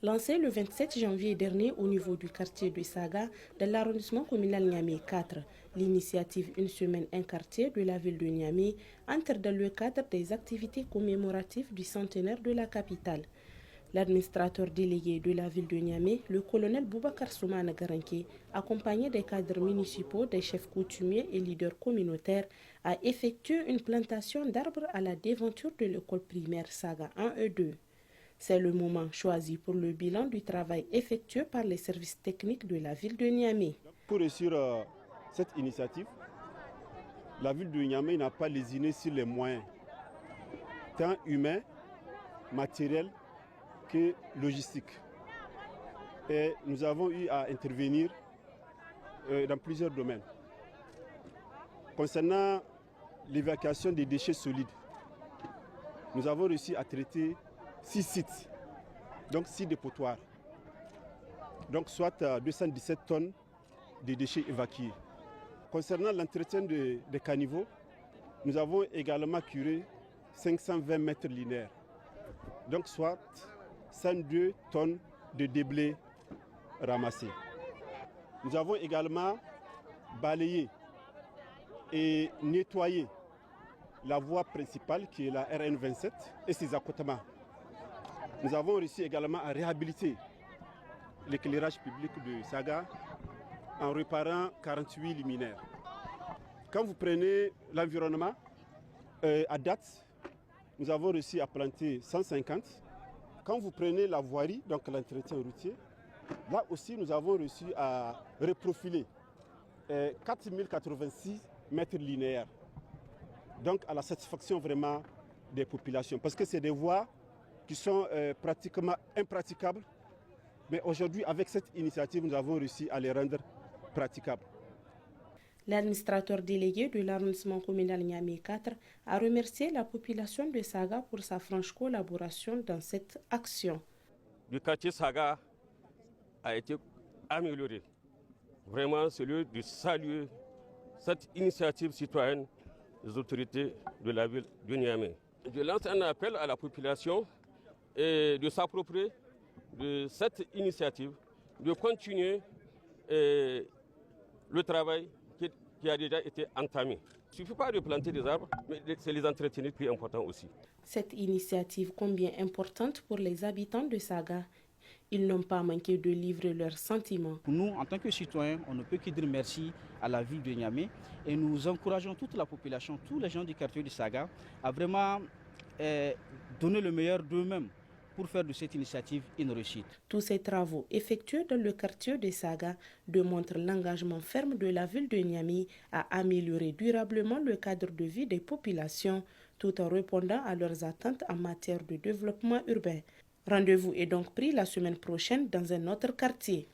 Lancée le 27 janvier dernier au niveau du quartier de Saga, dans l'arrondissement communal Niamey 4, l'initiative Une semaine, un quartier de la ville de Niamey entre dans le cadre des activités commémoratives du centenaire de la capitale. L'administrateur délégué de la ville de Niamey, le colonel Boubacar Soumana Garanké, accompagné des cadres municipaux, des chefs coutumiers et leaders communautaires, a effectué une plantation d'arbres à la déventure de l'école primaire Saga 1 et 2. C'est le moment choisi pour le bilan du travail effectué par les services techniques de la ville de Niamey. Pour réussir cette initiative, la ville de Niamey n'a pas lésiné sur les moyens, tant humains, matériels que logistiques. Et nous avons eu à intervenir dans plusieurs domaines. Concernant l'évacuation des déchets solides, nous avons réussi à traiter 6 sites, donc 6 dépotoirs, donc soit 217 tonnes de déchets évacués. Concernant l'entretien des caniveaux, nous avons également curé 520 mètres linéaires, donc soit 102 tonnes de déblais ramassés. Nous avons également balayé et nettoyé la voie principale qui est la RN 27 et ses accotements. Nous avons réussi également à réhabiliter l'éclairage public de Saga en réparant 48 luminaires. Quand vous prenez l'environnement, à date, nous avons réussi à planter 150. Quand vous prenez la voirie, donc l'entretien routier, là aussi nous avons réussi à reprofiler 4086 mètres linéaires. Donc à la satisfaction vraiment des populations. Parce que c'est des voies qui sont pratiquement impraticables. Mais aujourd'hui, avec cette initiative, nous avons réussi à les rendre praticables. L'administrateur délégué de l'arrondissement communal Niamey 4 a remercié la population de Saga pour sa franche collaboration dans cette action. Le quartier Saga a été amélioré. Vraiment, c'est lieu de saluer cette initiative citoyenne des autorités de la ville de Niamey. Je lance un appel à la population de s'approprier de cette initiative, de continuer le travail qui a déjà été entamé. Il ne suffit pas de planter des arbres, mais c'est les entretenir plus important aussi. Cette initiative combien importante pour les habitants de Saga, ils n'ont pas manqué de livrer leurs sentiments. Pour nous, en tant que citoyens, on ne peut que dire merci à la ville de Niamey et nous encourageons toute la population, tous les gens du quartier de Saga à vraiment donner le meilleur d'eux-mêmes pour faire de cette initiative une réussite. Tous ces travaux effectués dans le quartier de Saga démontrent l'engagement ferme de la ville de Niamey à améliorer durablement le cadre de vie des populations tout en répondant à leurs attentes en matière de développement urbain. Rendez-vous est donc pris la semaine prochaine dans un autre quartier.